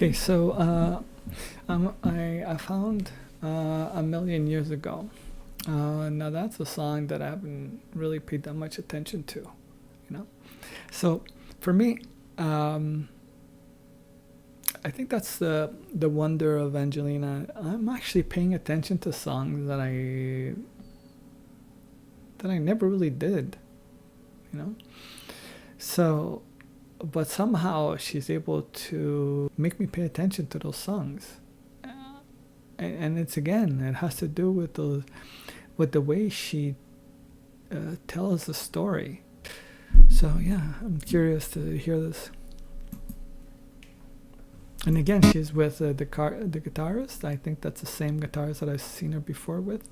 Okay, so I found a million years ago. Now that's a song that I haven't really paid that much attention to, you know. So for me, I think that's the wonder of Angelina. I'm actually paying attention to songs that I never really did, you know. So, but somehow she's able to make me pay attention to those songs, and it's again, it has to do with the way she tells the story. So yeah, I'm curious to hear this. And again, she's with the guitarist. I think that's the same guitarist that I've seen her before with,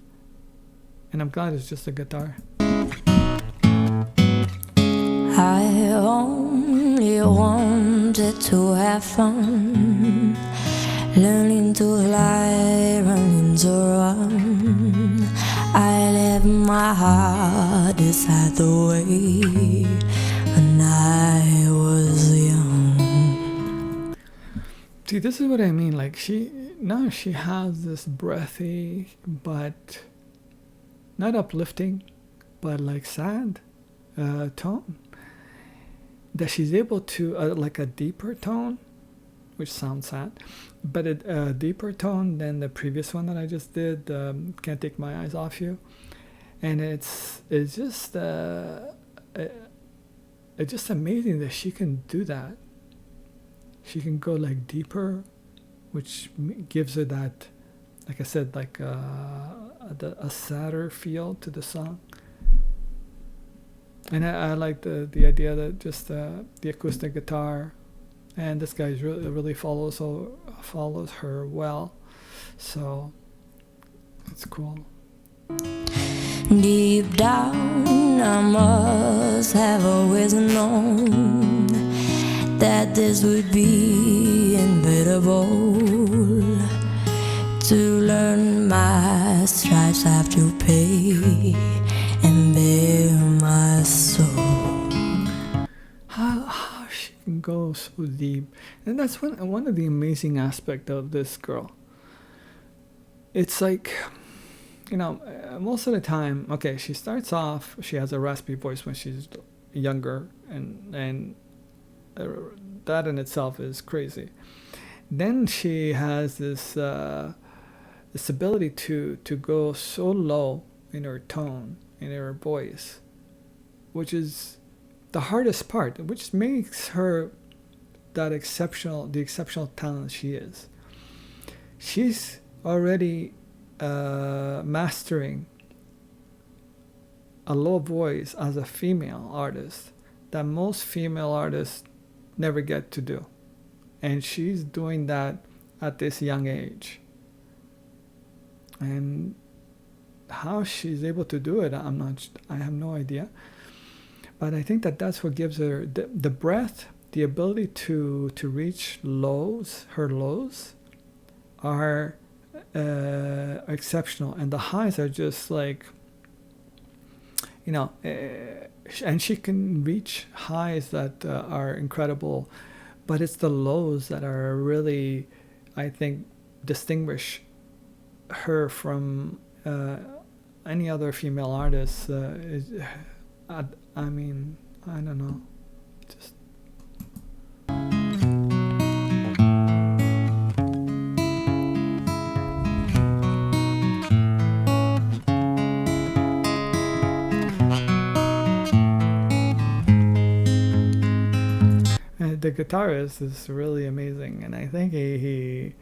and I'm glad it's just a guitar. I only wanted to have fun, learning to fly, running to run. I left my heart beside the way when I was young. See, this is what I mean. Like she has this breathy, but not uplifting, but like sad tone. That she's able to like a deeper tone, which sounds sad, but a deeper tone than the previous one that I just did. Can't Take My Eyes Off You, and it's just amazing that she can do that. She can go like deeper, which gives her that, like I said, like a sadder feel to the song. And I like the idea that just the acoustic guitar, and this guy really follows her well, so it's cool. Deep down, I must have always known that this would be inevitable. To learn my stripes I have to pay and bear my soul. How she can go so deep, and that's one of the amazing aspects of this girl. It's like, most of the time, okay, she starts off, she has a raspy voice when she's younger, and that in itself is crazy. Then she has this ability to go so low in her tone, in her voice, which is the hardest part, which makes her the exceptional talent she is. She's already mastering a low voice as a female artist that most female artists never get to do, and she's doing that at this young age. And how she's able to do it, I have no idea. But I think that's what gives her the breath, the ability to reach lows. Her lows are exceptional, and the highs are just like, and she can reach highs that are incredible, but it's the lows that are really, I think, distinguish her from any other female artist. I mean, I don't know, just. The guitarist is really amazing, and I think he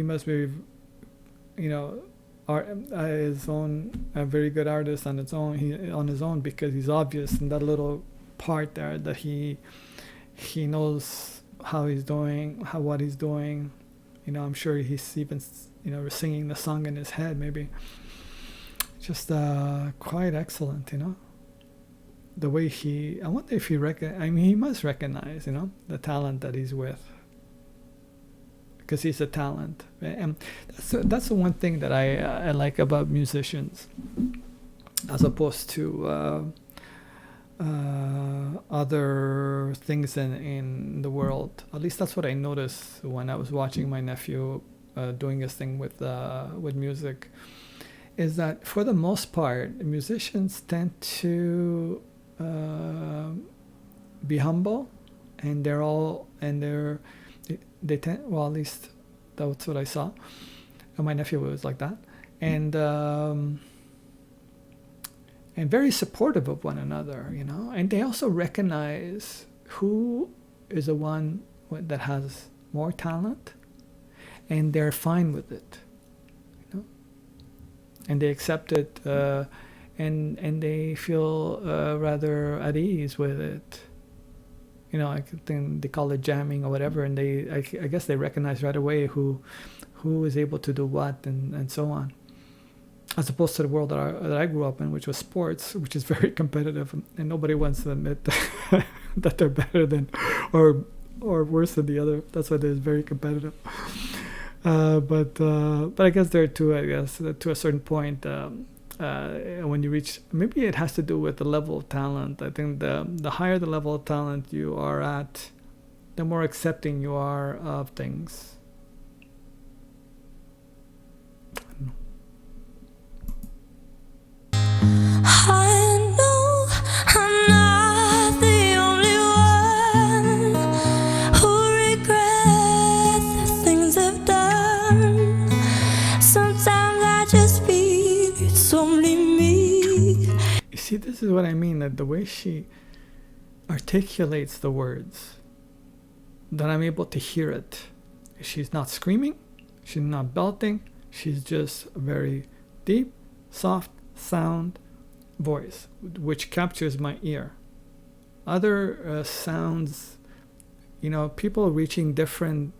must be, his own a very good artist on his own, because he's obvious in that little part there that he knows how he's doing, what he's doing. I'm sure he's even singing the song in his head, maybe. Just quite excellent, the way I wonder if he he must recognize, the talent that he's with, because he's a talent. And that's the one thing that I like about musicians, as opposed to other things in the world. At least that's what I noticed when I was watching my nephew doing his thing with music. Is that for the most part, musicians tend to be humble, and they tend, well, at least that's what I saw. And my nephew was like that, and very supportive of one another, and they also recognize who is the one that has more talent, and they're fine with it, and they accept it, and they feel rather at ease with it. I think they call it jamming or whatever, and I guess they recognize right away who is able to do what, and so on, as opposed to the world that I grew up in, which was sports, which is very competitive, and nobody wants to admit that they're better than or worse than the other. That's why they're very competitive. But I guess there too, to a certain point, when you reach, maybe it has to do with the level of talent. I think the higher the level of talent you are at, the more accepting you are of things. I know I'm not the only one who regrets the things I've done. Sometimes I just feel it's only me. You see, this is what I mean, that the way she articulates the words, that I'm able to hear it. She's not screaming, she's not belting, she's just a very deep, soft sound voice, which captures my ear. Other sounds, people reaching different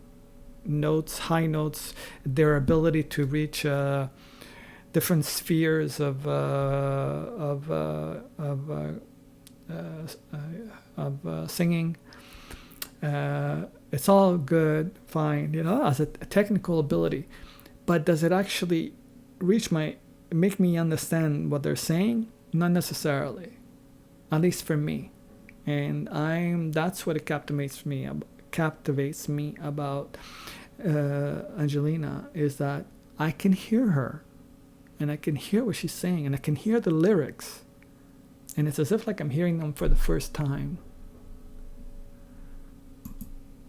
notes, high notes, their ability to reach different spheres of singing. It's all good, fine, as a technical ability, but does it actually make me understand what they're saying? Not necessarily, at least for me. And that's what it captivates me about Angelina, is that I can hear her, and I can hear what she's saying, and I can hear the lyrics, and it's as if like I'm hearing them for the first time.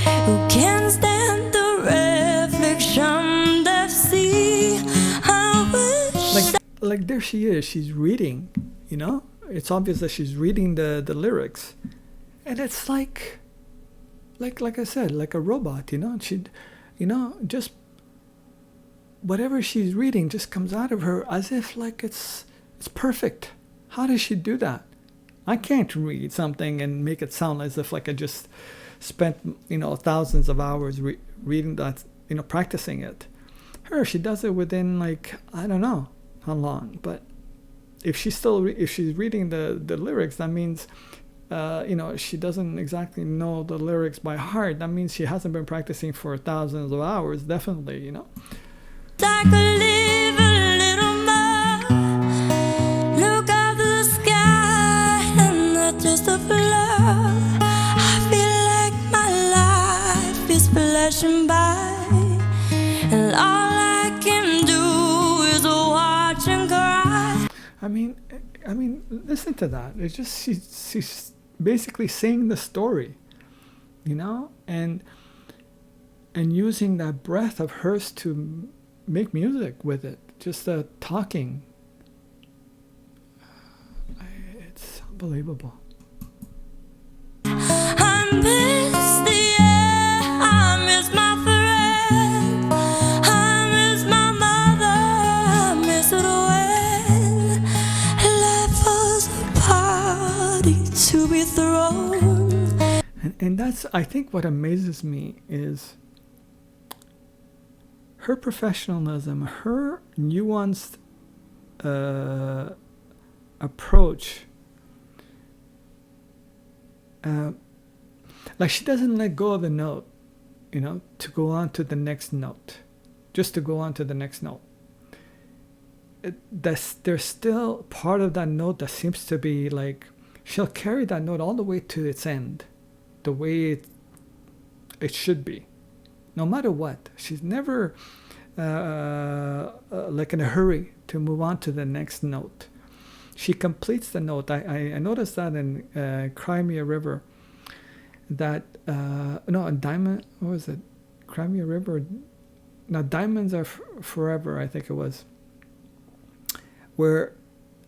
Who can stand the reflection that see? I wish like there she is, she's reading, it's obvious that she's reading the lyrics, and it's like I said, like a robot, she, just whatever she's reading just comes out of her as if like it's perfect. How does she do that? I can't read something and make it sound as if like I just spent thousands of hours reading that, practicing it. She does it within like, I don't know how long, but if she's reading the lyrics, that means she doesn't exactly know the lyrics by heart. That means she hasn't been practicing for thousands of hours, definitely. I could live a little more. Look up to the sky and not just a blur. I feel like my life is flashing by, and all I can do is watch and cry. I mean, listen to that. It's just she's basically saying the story, and using that breath of hers to make music with it, just talking. It's unbelievable. I miss the air, I miss my friend, I miss my mother, I miss it when life was a party to be thrown. And that's, I think, what amazes me is her professionalism, her nuanced approach. Like she doesn't let go of the note, to go on to the next note, just to go on to the next note. There's still part of that note that seems to be like she'll carry that note all the way to its end, the way it should be, no matter what. She's never like in a hurry to move on to the next note. She completes the note. I noticed that in Crimea River, that no, Diamond, what was it? Crimea River. Now, Diamonds Are Forever, I think it was, where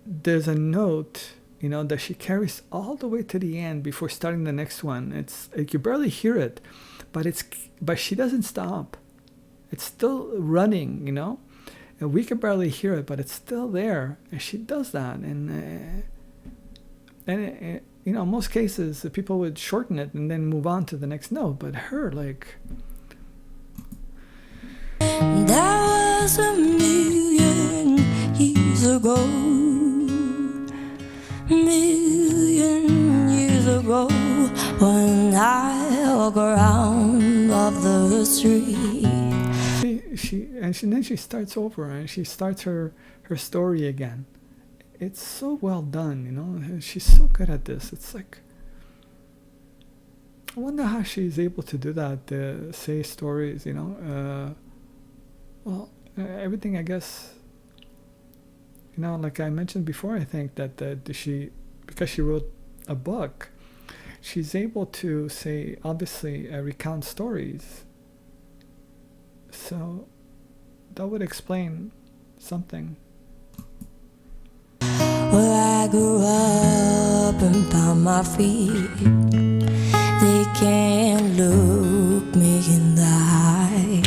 there's a note, that she carries all the way to the end before starting the next one. It's like you barely hear it, but she doesn't stop. It's still running, and we can barely hear it, but it's still there, and she does that. And in most cases, people would shorten it and then move on to the next note, but her, like, that was a million years ago. Million years ago, when I walk around off the street. Then she starts over, and she starts her story again. It's so well done, She's so good at this. It's like, I wonder how she's able to do that, say stories, well, everything, I guess, like I mentioned before, I think that because she wrote a book, she's able to say, obviously, recount stories. So that would explain something. Well, I grew up and found my feet. They can't look me in the eye.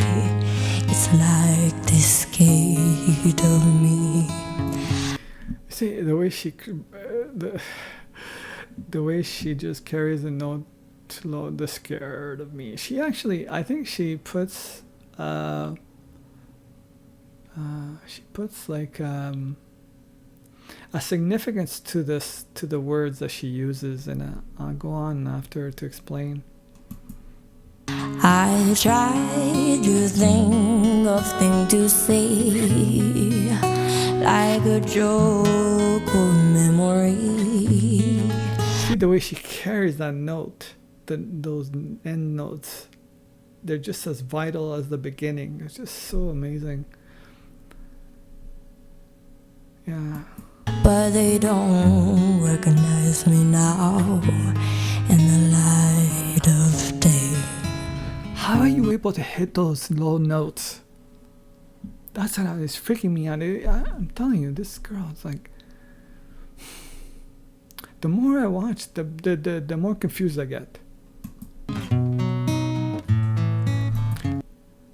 It's like they scared of me. See, the way she just carries a note to load the scared of me. She actually, I think she puts like a significance to the words that she uses, and I'll go on after to explain. I tried to think of things to say, like a joke or memory. See the way she carries that note, those end notes, they're just as vital as the beginning. It's just so amazing. Yeah. But they don't recognize me now in the light of day. How are you able to hit those low notes? That's what is freaking me out. I'm telling you, this girl is like, the more I watch, the more confused I get.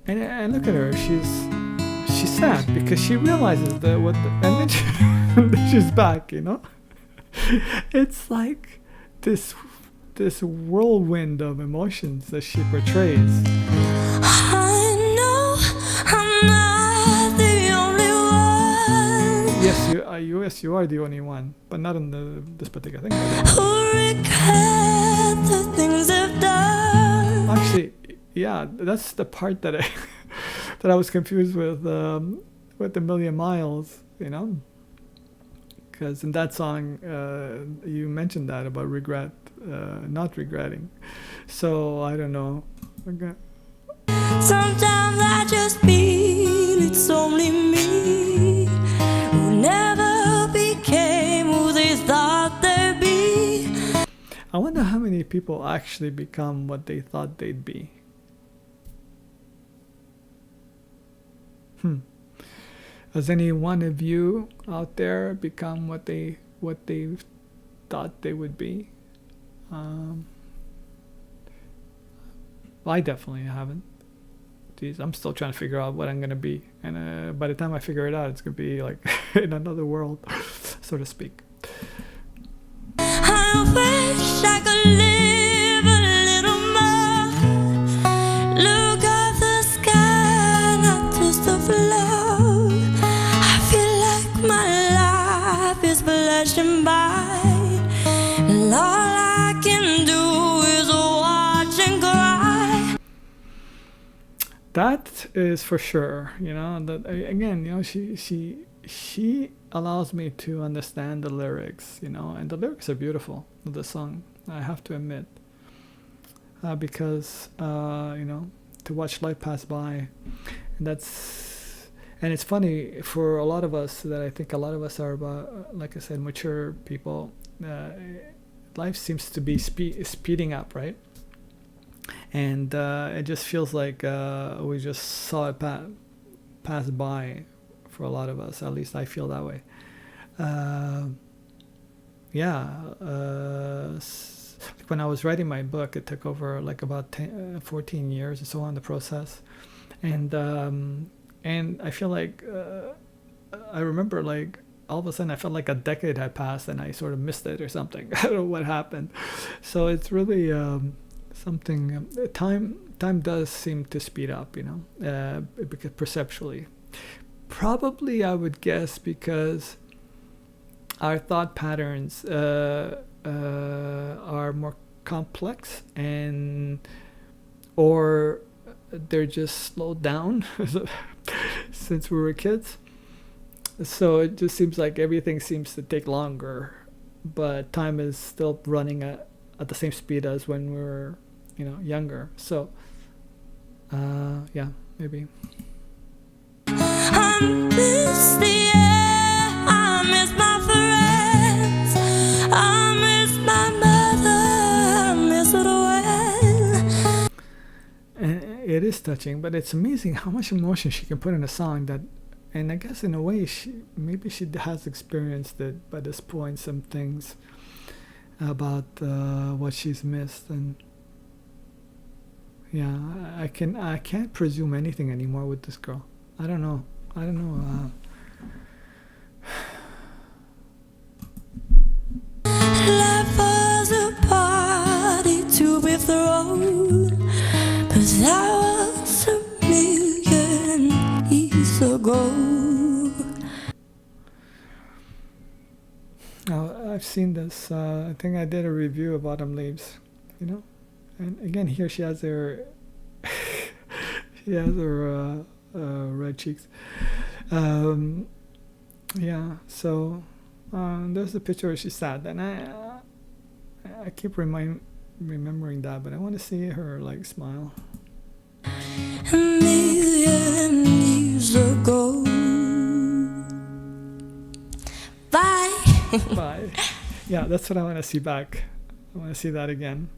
And look at her, she's sad because she realizes that and then she's back, It's like this whirlwind of emotions that she portrays. I know I'm not the only one. Yes, you are the only one, but not in this particular thing. Who regret the things they've done. Actually, yeah, that's the part that I was confused with A Million Miles, because in that song you mentioned that about regret, not regretting. So I don't know. Okay. Sometimes I just feel it's only me who never became who they thought they'd be. I wonder how many people actually become what they thought they'd be. Has any one of you out there become what they thought they would be? I definitely haven't. Geez, I'm still trying to figure out what I'm gonna be, and by the time I figure it out, it's gonna be like in another world, so to speak. I wish I could live a little more. Look at the sky, not just a flower. I feel like my life is flashing by, and all I can do is watch and cry. That is for sure. That again, she allows me to understand the lyrics, and the lyrics are beautiful of the song, I have to admit, because to watch life pass by, and it's funny for a lot of us that I think a lot of us are about, like I said, mature people. Life seems to be speeding up, right? And it just feels like we just saw it pass by for a lot of us. At least I feel that way. Yeah. When I was writing my book, it took over like about 14 years or so on the process, and I feel like I remember like all of a sudden I felt like a decade had passed and I sort of missed it or something. I don't know what happened. So it's really something. Time does seem to speed up, because perceptually. Probably I would guess because our thought patterns are more complex, or they're just slowed down since we were kids. So it just seems like everything seems to take longer, but time is still running at the same speed as when we were, younger. So, yeah, maybe. I miss the air, I miss my friends, I miss my mother, I miss it well. And it is touching, but it's amazing how much emotion she can put in a song and I guess in a way maybe she has experienced it by this point, some things about what she's missed. And yeah, I can't presume anything anymore with this girl. I don't know. Life was a party to be thrown, but that was a million years ago. Now, I've seen this. I think I did a review of Autumn Leaves, and again here she has her red cheeks. Yeah, so there's a picture where she's sad, and I keep remembering that, but I want to see her like smile. A million years ago. Bye. Bye. Yeah, that's what I want to see back. I want to see that again.